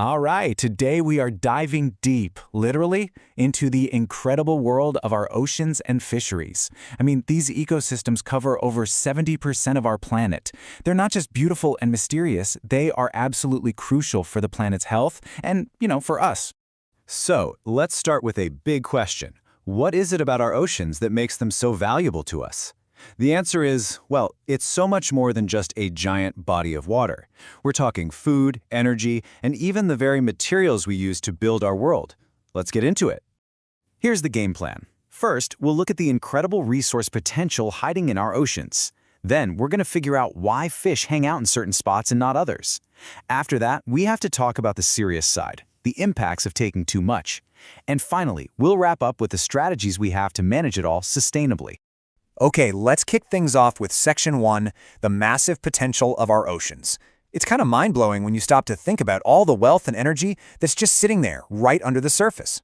All right, today we are diving deep, literally, into the incredible world of our oceans and fisheries. I mean, these ecosystems cover over 70% of our planet. They're not just beautiful and mysterious, they are absolutely crucial for the planet's health and, for us. So, let's start with a big question. What is it about our oceans that makes them so valuable to us? The answer is, well, it's so much more than just a giant body of water. We're talking food, energy, and even the very materials we use to build our world. Let's get into it. Here's the game plan. First, we'll look at the incredible resource potential hiding in our oceans. Then, we're going to figure out why fish hang out in certain spots and not others. After that, we have to talk about the serious side, the impacts of taking too much. And finally, we'll wrap up with the strategies we have to manage it all sustainably. Okay, let's kick things off with Section 1, the massive potential of our oceans. It's kind of mind-blowing when you stop to think about all the wealth and energy that's just sitting there, right under the surface.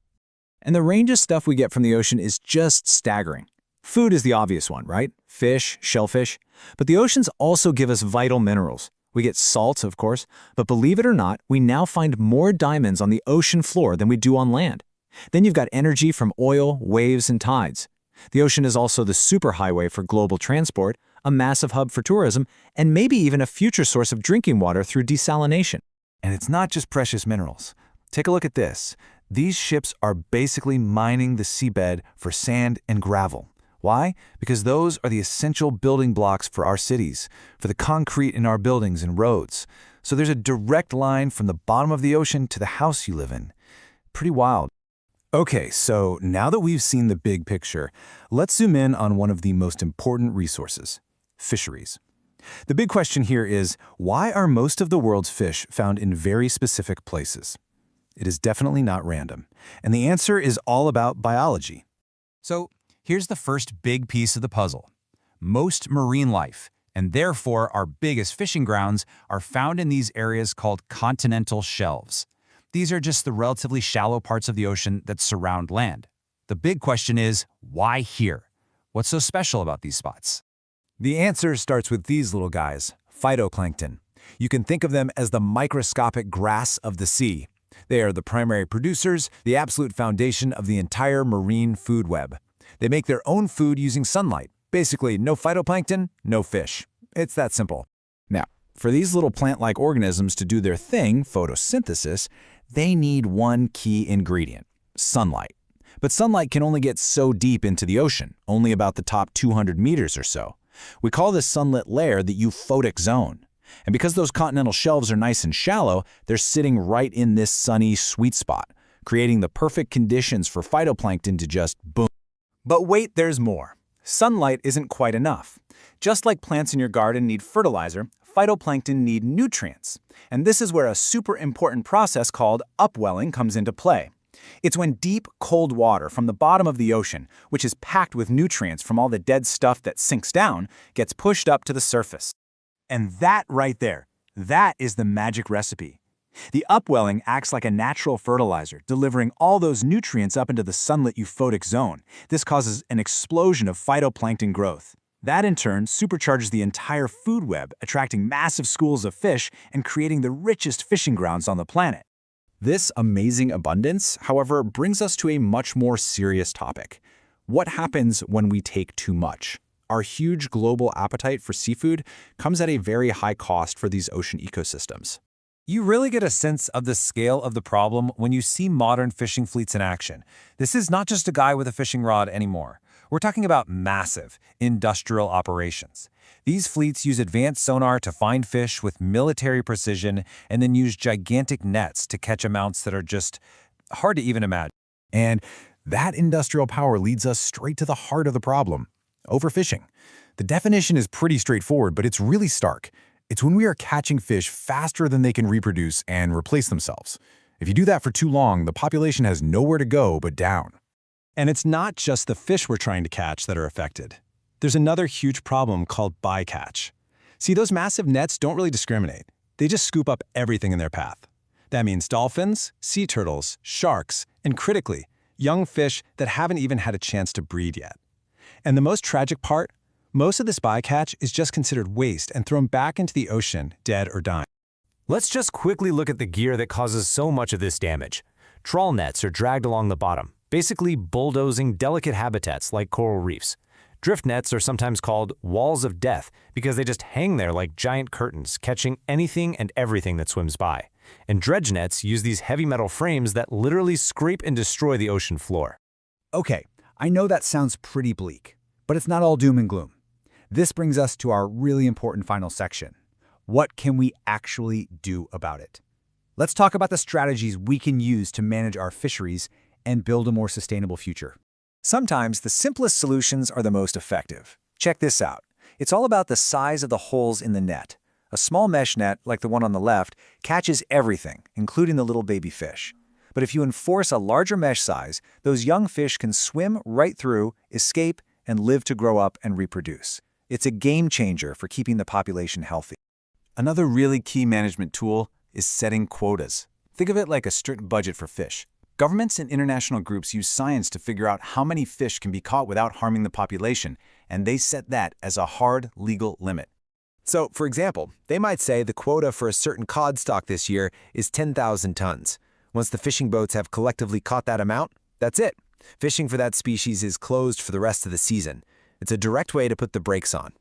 And the range of stuff we get from the ocean is just staggering. Food is the obvious one, right? Fish, shellfish. But the oceans also give us vital minerals. We get salt, of course, but believe it or not, we now find more diamonds on the ocean floor than we do on land. Then you've got energy from oil, waves, and tides. The ocean is also the superhighway for global transport, a massive hub for tourism, and maybe even a future source of drinking water through desalination. And it's not just precious minerals. Take a look at this. These ships are basically mining the seabed for sand and gravel. Why? Because those are the essential building blocks for our cities, for the concrete in our buildings and roads. So there's a direct line from the bottom of the ocean to the house you live in. Pretty wild. Okay, so now that we've seen the big picture, let's zoom in on one of the most important resources, fisheries. The big question here is, why are most of the world's fish found in very specific places? It is definitely not random, and the answer is all about biology. So here's the first big piece of the puzzle. Most marine life, and therefore our biggest fishing grounds, are found in these areas called continental shelves. These are just the relatively shallow parts of the ocean that surround land. The big question is, why here? What's so special about these spots? The answer starts with these little guys, phytoplankton. You can think of them as the microscopic grass of the sea. They are the primary producers, the absolute foundation of the entire marine food web. They make their own food using sunlight. Basically, no phytoplankton, no fish. It's that simple. Now, for these little plant-like organisms to do their thing, photosynthesis, they need one key ingredient, sunlight. But sunlight can only get so deep into the ocean, only about the top 200 meters or so. We call this sunlit layer the euphotic zone. And because those continental shelves are nice and shallow, they're sitting right in this sunny sweet spot, creating the perfect conditions for phytoplankton to just boom. But wait, there's more. Sunlight isn't quite enough. Just like plants in your garden need fertilizer, phytoplankton need nutrients. And this is where a super important process called upwelling comes into play. It's when deep, cold water from the bottom of the ocean, which is packed with nutrients from all the dead stuff that sinks down, gets pushed up to the surface. And that right there, that is the magic recipe. The upwelling acts like a natural fertilizer, delivering all those nutrients up into the sunlit euphotic zone. This causes an explosion of phytoplankton growth. That, in turn, supercharges the entire food web, attracting massive schools of fish and creating the richest fishing grounds on the planet. This amazing abundance, however, brings us to a much more serious topic. What happens when we take too much? Our huge global appetite for seafood comes at a very high cost for these ocean ecosystems. You really get a sense of the scale of the problem when you see modern fishing fleets in action. This is not just a guy with a fishing rod anymore. We're talking about massive, industrial operations. These fleets use advanced sonar to find fish with military precision and then use gigantic nets to catch amounts that are just hard to even imagine. And that industrial power leads us straight to the heart of the problem, overfishing. The definition is pretty straightforward, but it's really stark. It's when we are catching fish faster than they can reproduce and replace themselves. If you do that for too long, the population has nowhere to go but down. And it's not just the fish we're trying to catch that are affected. There's another huge problem called bycatch. See, those massive nets don't really discriminate. They just scoop up everything in their path. That means dolphins, sea turtles, sharks, and critically, young fish that haven't even had a chance to breed yet. And the most tragic part? Most of this bycatch is just considered waste and thrown back into the ocean, dead or dying. Let's just quickly look at the gear that causes so much of this damage. Trawl nets are dragged along the bottom, basically bulldozing delicate habitats like coral reefs. Drift nets are sometimes called walls of death because they just hang there like giant curtains, catching anything and everything that swims by. And dredge nets use these heavy metal frames that literally scrape and destroy the ocean floor. Okay, I know that sounds pretty bleak, but it's not all doom and gloom. This brings us to our really important final section. What can we actually do about it? Let's talk about the strategies we can use to manage our fisheries and build a more sustainable future. Sometimes the simplest solutions are the most effective. Check this out. It's all about the size of the holes in the net. A small mesh net, like the one on the left, catches everything, including the little baby fish. But if you enforce a larger mesh size, those young fish can swim right through, escape, and live to grow up and reproduce. It's a game changer for keeping the population healthy. Another really key management tool is setting quotas. Think of it like a strict budget for fish. Governments and international groups use science to figure out how many fish can be caught without harming the population, and they set that as a hard legal limit. So, for example, they might say the quota for a certain cod stock this year is 10,000 tons. Once the fishing boats have collectively caught that amount, that's it. Fishing for that species is closed for the rest of the season. It's a direct way to put the brakes on.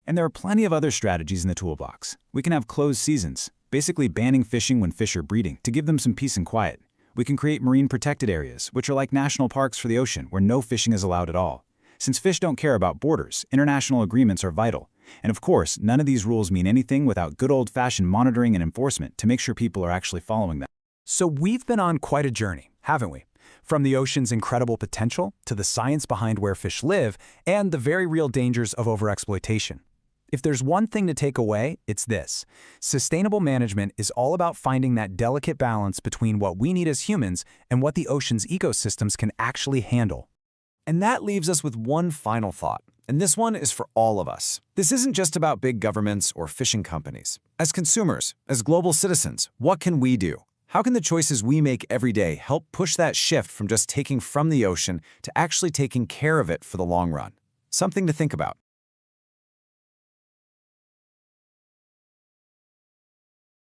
And there are plenty of other strategies in the toolbox. We can have closed seasons, basically banning fishing when fish are breeding to give them some peace and quiet. We can create marine protected areas, which are like national parks for the ocean, where no fishing is allowed at all. Since fish don't care about borders, international agreements are vital. And of course, none of these rules mean anything without good old-fashioned monitoring and enforcement to make sure people are actually following them. So we've been on quite a journey, haven't we? From the ocean's incredible potential to the science behind where fish live and the very real dangers of overexploitation. If there's one thing to take away, it's this. Sustainable management is all about finding that delicate balance between what we need as humans and what the ocean's ecosystems can actually handle. And that leaves us with one final thought, and this one is for all of us. This isn't just about big governments or fishing companies. As consumers, as global citizens, what can we do? How can the choices we make every day help push that shift from just taking from the ocean to actually taking care of it for the long run? Something to think about.